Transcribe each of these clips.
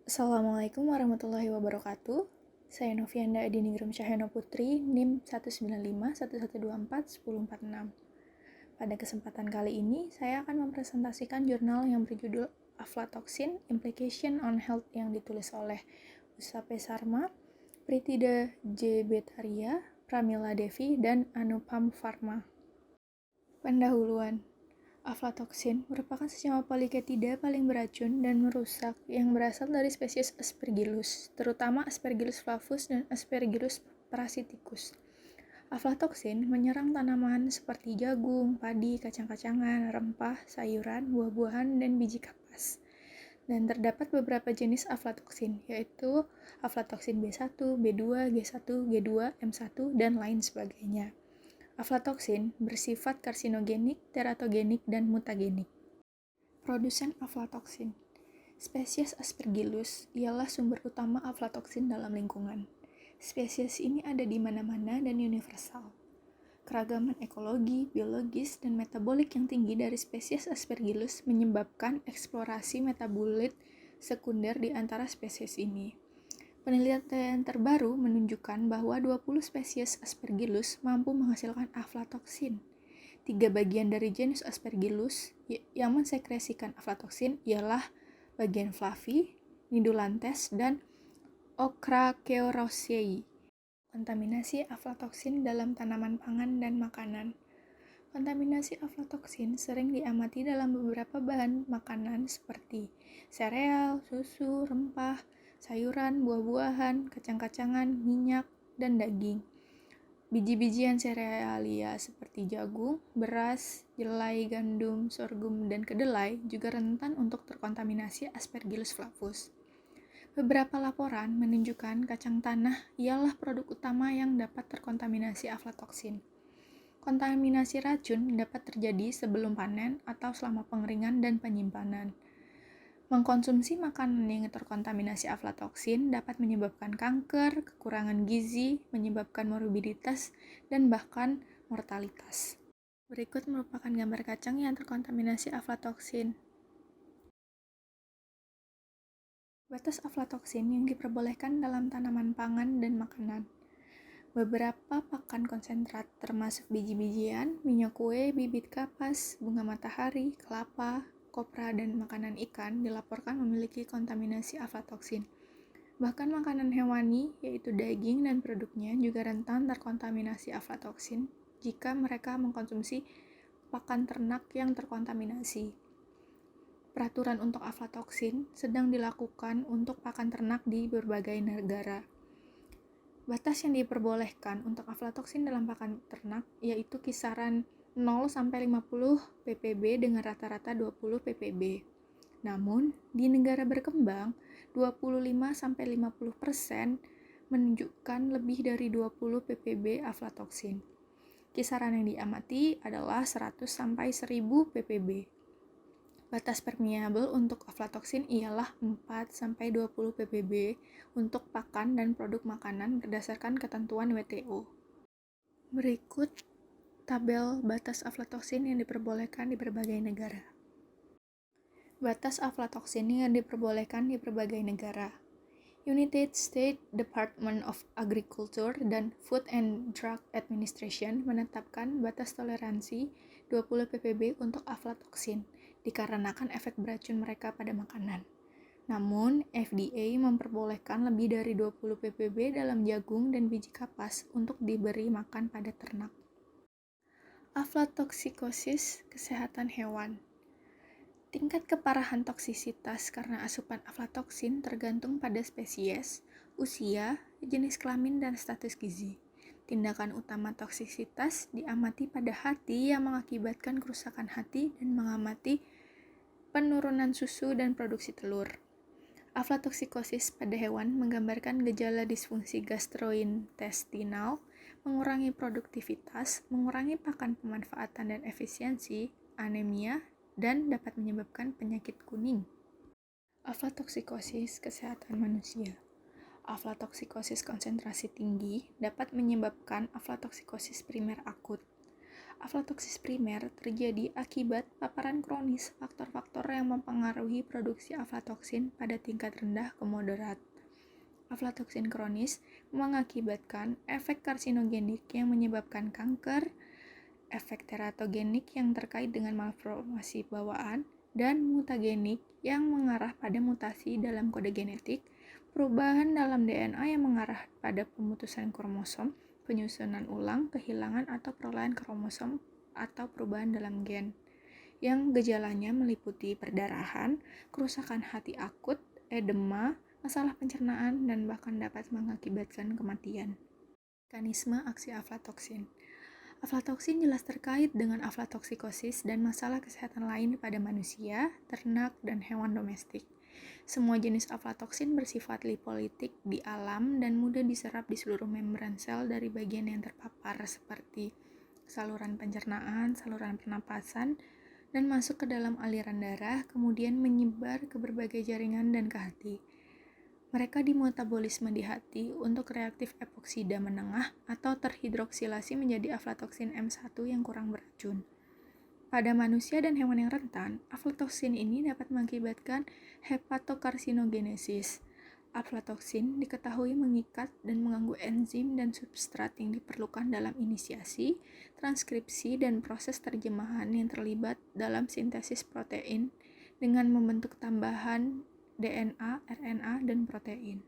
Assalamualaikum warahmatullahi wabarakatuh. Saya Novianda Adiningrum Cahyana Putri, NIM 19511241046. Pada kesempatan kali ini, saya akan mempresentasikan jurnal yang berjudul Aflatoxin Implication on Health yang ditulis oleh Usape Sarma, Pritida J. Betaria, Pramila Devi, dan Anupam Pharma. Pendahuluan. Aflatoxin merupakan senyawa poliketida paling beracun dan merusak yang berasal dari spesies Aspergillus, terutama Aspergillus flavus dan Aspergillus parasiticus. Aflatoxin menyerang tanaman seperti jagung, padi, kacang-kacangan, rempah, sayuran, buah-buahan, dan biji kapas. Dan terdapat beberapa jenis aflatoxin, yaitu aflatoxin B1, B2, G1, G2, M1, dan lain sebagainya. Aflatoxin bersifat karsinogenik, teratogenik, dan mutagenik. Produsen aflatoxin. Spesies Aspergillus ialah sumber utama aflatoxin dalam lingkungan. Spesies ini ada di mana-mana dan universal. Keragaman ekologi, biologis, dan metabolik yang tinggi dari spesies Aspergillus menyebabkan eksplorasi metabolit sekunder di antara spesies ini. Penelitian terbaru menunjukkan bahwa 20 spesies Aspergillus mampu menghasilkan aflatoxin. 3 bagian dari genus Aspergillus yang mensekresikan aflatoxin ialah bagian Flavi, Nidulantes, dan Ochraceurosaceae. Kontaminasi aflatoxin dalam tanaman pangan dan makanan. Kontaminasi aflatoxin sering diamati dalam beberapa bahan makanan seperti sereal, susu, rempah, sayuran, buah-buahan, kacang-kacangan, minyak, dan daging. Biji-bijian serealia seperti jagung, beras, jelai, gandum, sorghum, dan kedelai juga rentan untuk terkontaminasi Aspergillus flavus. Beberapa laporan menunjukkan kacang tanah ialah produk utama yang dapat terkontaminasi aflatoxin. Kontaminasi racun dapat terjadi sebelum panen atau selama pengeringan dan penyimpanan. Mengkonsumsi makanan yang terkontaminasi aflatoxin dapat menyebabkan kanker, kekurangan gizi, menyebabkan morbiditas, dan bahkan mortalitas. Berikut merupakan gambar kacang yang terkontaminasi aflatoxin. Batas aflatoxin yang diperbolehkan dalam tanaman pangan dan makanan. Beberapa pakan konsentrat termasuk biji-bijian, minyak kue, bibit kapas, bunga matahari, kelapa, kopra, dan makanan ikan dilaporkan memiliki kontaminasi aflatoxin. Bahkan makanan hewani, yaitu daging dan produknya, juga rentan terkontaminasi aflatoxin jika mereka mengkonsumsi pakan ternak yang terkontaminasi. Peraturan untuk aflatoxin sedang dilakukan untuk pakan ternak di berbagai negara. Batas yang diperbolehkan untuk aflatoxin dalam pakan ternak yaitu kisaran 0-50 ppb dengan rata-rata 20 ppb. Namun, di negara berkembang, 25-50% menunjukkan lebih dari 20 ppb aflatoxin. Kisaran yang diamati adalah 100-1000 ppb. Batas permeabel untuk aflatoxin ialah 4-20 ppb untuk pakan dan produk makanan berdasarkan ketentuan WTO. Berikut tabel batas aflatoxin yang diperbolehkan di berbagai negara. Batas aflatoxin yang diperbolehkan di berbagai negara. United States Department of Agriculture dan Food and Drug Administration menetapkan batas toleransi 20 ppb untuk aflatoxin dikarenakan efek beracun mereka pada makanan. Namun, FDA memperbolehkan lebih dari 20 ppb dalam jagung dan biji kapas untuk diberi makan pada ternak. Aflatoksikosis kesehatan hewan. Tingkat keparahan toksisitas karena asupan aflatoxin tergantung pada spesies, usia, jenis kelamin, dan status gizi. Tindakan utama toksisitas diamati pada hati yang mengakibatkan kerusakan hati dan mengamati penurunan susu dan produksi telur. Aflatoksikosis pada hewan menggambarkan gejala disfungsi gastrointestinal, mengurangi produktivitas, mengurangi pakan pemanfaatan dan efisiensi, anemia, dan dapat menyebabkan penyakit kuning. Aflatoksikosis kesehatan manusia. Aflatoksikosis konsentrasi tinggi dapat menyebabkan aflatoksikosis primer akut. Aflatoksis primer terjadi akibat paparan kronis faktor-faktor yang mempengaruhi produksi aflatoksin pada tingkat rendah ke moderat. Aflatoksin kronis mengakibatkan efek karsinogenik yang menyebabkan kanker, efek teratogenik yang terkait dengan malformasi bawaan, dan mutagenik yang mengarah pada mutasi dalam kode genetik, perubahan dalam DNA yang mengarah pada pemutusan kromosom, penyusunan ulang, kehilangan atau perolehan kromosom, atau perubahan dalam gen, yang gejalanya meliputi perdarahan, kerusakan hati akut, edema, masalah pencernaan, dan bahkan dapat mengakibatkan kematian. Mekanisme aksi aflatoksin. Aflatoksin jelas terkait dengan aflatoksikosis dan masalah kesehatan lain pada manusia, ternak, dan hewan domestik. Semua jenis aflatoksin bersifat lipolitik di alam dan mudah diserap di seluruh membran sel dari bagian yang terpapar seperti saluran pencernaan, saluran pernapasan, dan masuk ke dalam aliran darah, kemudian menyebar ke berbagai jaringan dan ke hati. Mereka dimetabolisme di hati untuk reaktif epoksida menengah atau terhidroksilasi menjadi aflatoksin M1 yang kurang beracun. Pada manusia dan hewan yang rentan, aflatoksin ini dapat mengakibatkan hepatokarsinogenesis. Aflatoksin diketahui mengikat dan mengganggu enzim dan substrat yang diperlukan dalam inisiasi, transkripsi, dan proses terjemahan yang terlibat dalam sintesis protein dengan membentuk tambahan DNA, RNA, dan protein.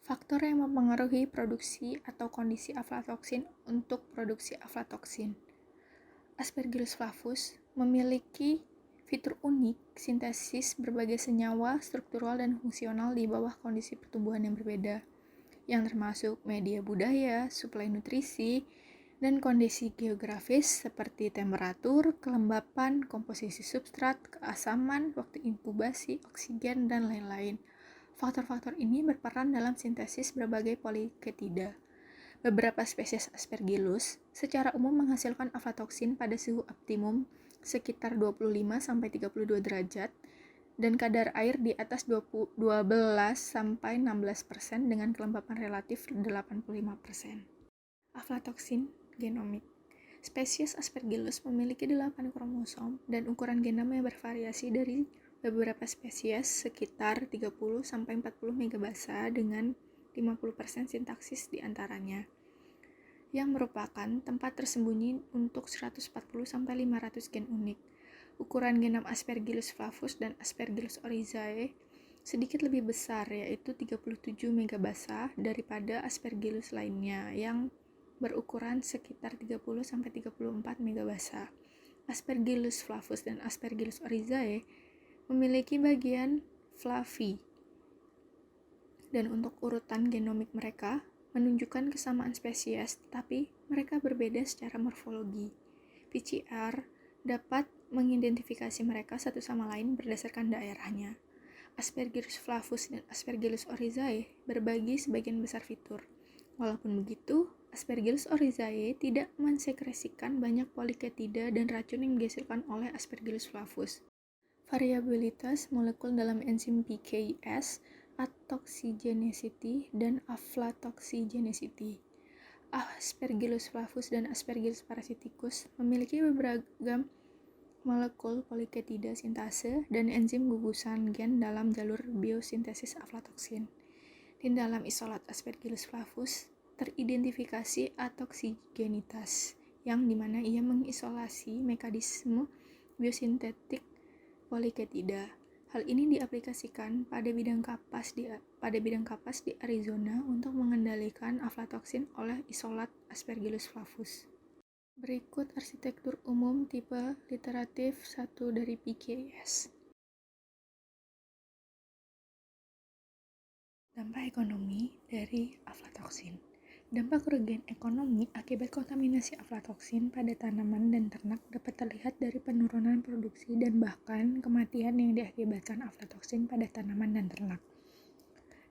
Faktor yang mempengaruhi produksi atau kondisi aflatoksin untuk produksi aflatoksin. Aspergillus flavus memiliki fitur unik sintesis berbagai senyawa struktural dan fungsional di bawah kondisi pertumbuhan yang berbeda, yang termasuk media budaya, suplai nutrisi, dan kondisi geografis seperti temperatur, kelembapan, komposisi substrat, keasaman, waktu inkubasi, oksigen, dan lain-lain. Faktor-faktor ini berperan dalam sintesis berbagai poliketida. Beberapa spesies Aspergillus secara umum menghasilkan aflatoksin pada suhu optimum sekitar 25-32 derajat dan kadar air di atas 12-16% dengan kelembapan relatif 85%. Aflatoksin genomik. Spesies Aspergillus memiliki 8 kromosom dan ukuran genom yang bervariasi dari beberapa spesies sekitar 30-40 megabasa dengan 50% sintaksis di antaranya, yang merupakan tempat tersembunyi untuk 140-500 gen unik. Ukuran genom Aspergillus flavus dan Aspergillus oryzae sedikit lebih besar, yaitu 37 megabasa daripada Aspergillus lainnya yang berukuran sekitar 30-34 megabasa. Aspergillus flavus dan Aspergillus oryzae memiliki bagian flavi, dan untuk urutan genomik mereka menunjukkan kesamaan spesies, tetapi mereka berbeda secara morfologi. PCR dapat mengidentifikasi mereka satu sama lain berdasarkan daerahnya. Aspergillus flavus dan Aspergillus oryzae berbagi sebagian besar fitur. Walaupun begitu, Aspergillus oryzae tidak mensekresikan banyak poliketida dan racun yang dihasilkan oleh Aspergillus flavus. Variabilitas molekul dalam enzim PKS, atoxigenicity, dan aflatoxigenicity. Aspergillus flavus dan Aspergillus parasiticus memiliki beragam molekul poliketida sintase dan enzim gugusan gen dalam jalur biosintesis aflatoksin. Di dalam isolat Aspergillus flavus teridentifikasi atoksigenitas, yang dimana ia mengisolasi mekanisme biosintetik poliketida. Hal ini diaplikasikan pada bidang kapas di Arizona untuk mengendalikan aflatoksin oleh isolat Aspergillus flavus. Berikut arsitektur umum tipe literatif 1 dari PKS. Dampak ekonomi dari aflatoksin. Dampak kerugian ekonomi akibat kontaminasi aflatoksin pada tanaman dan ternak dapat terlihat dari penurunan produksi dan bahkan kematian yang diakibatkan aflatoksin pada tanaman dan ternak.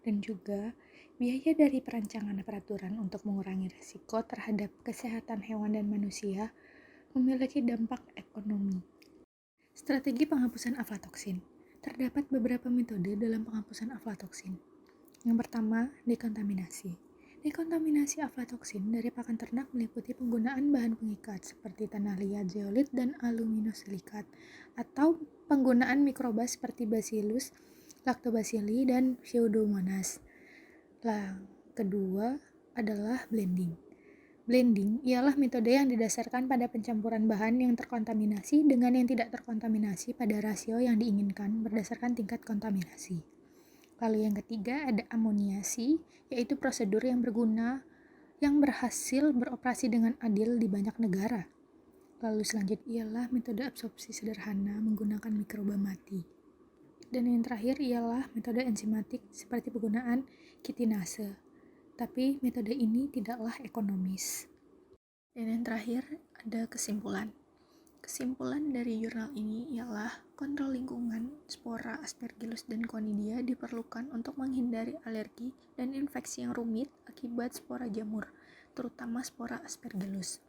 Dan juga, biaya dari perancangan peraturan untuk mengurangi risiko terhadap kesehatan hewan dan manusia memiliki dampak ekonomi. Strategi penghapusan aflatoksin. Terdapat beberapa metode dalam penghapusan aflatoksin. Yang pertama, dekontaminasi. Dekontaminasi aflatoksin dari pakan ternak meliputi penggunaan bahan pengikat seperti tanah liat, zeolit, dan aluminosilikat, atau penggunaan mikroba seperti Bacillus, Lactobacilli, dan Pseudomonas. Kedua adalah blending. Blending ialah metode yang didasarkan pada pencampuran bahan yang terkontaminasi dengan yang tidak terkontaminasi pada rasio yang diinginkan berdasarkan tingkat kontaminasi. Lalu yang ketiga ada amoniasi, yaitu prosedur yang berhasil beroperasi dengan adil di banyak negara. Lalu selanjutnya ialah metode absorpsi sederhana menggunakan mikroba mati. Dan yang terakhir ialah metode enzimatik seperti penggunaan kitinase. Tapi metode ini tidaklah ekonomis. Dan yang terakhir ada kesimpulan. Kesimpulan dari jurnal ini ialah kontrol lingkungan, spora, Aspergillus, dan Conidia diperlukan untuk menghindari alergi dan infeksi yang rumit akibat spora jamur, terutama spora Aspergillus.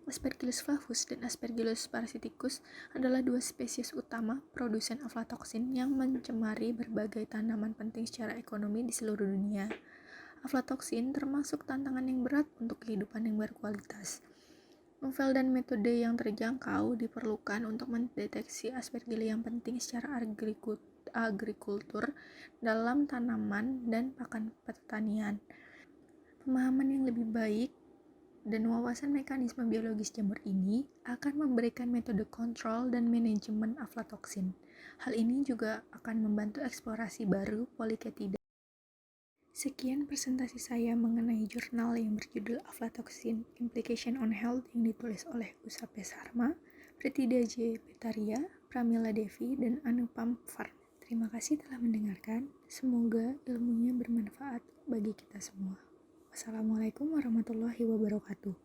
Aspergillus flavus dan Aspergillus parasiticus adalah dua spesies utama produsen aflatoksin yang mencemari berbagai tanaman penting secara ekonomi di seluruh dunia. Aflatoksin termasuk tantangan yang berat untuk kehidupan yang berkualitas. Novel dan metode yang terjangkau diperlukan untuk mendeteksi Aspergillus yang penting secara agrikultur dalam tanaman dan pakan pertanian. Pemahaman yang lebih baik dan wawasan mekanisme biologis jamur ini akan memberikan metode kontrol dan manajemen aflatoksin. Hal ini juga akan membantu eksplorasi baru poliketida. Sekian presentasi saya mengenai jurnal yang berjudul Aflatoxin Implication on Health yang ditulis oleh Usape Sarma, Pritida J. Betaria, Pramila Devi, dan Anupam Farm. Terima kasih telah mendengarkan. Semoga ilmunya bermanfaat bagi kita semua. Wassalamualaikum warahmatullahi wabarakatuh.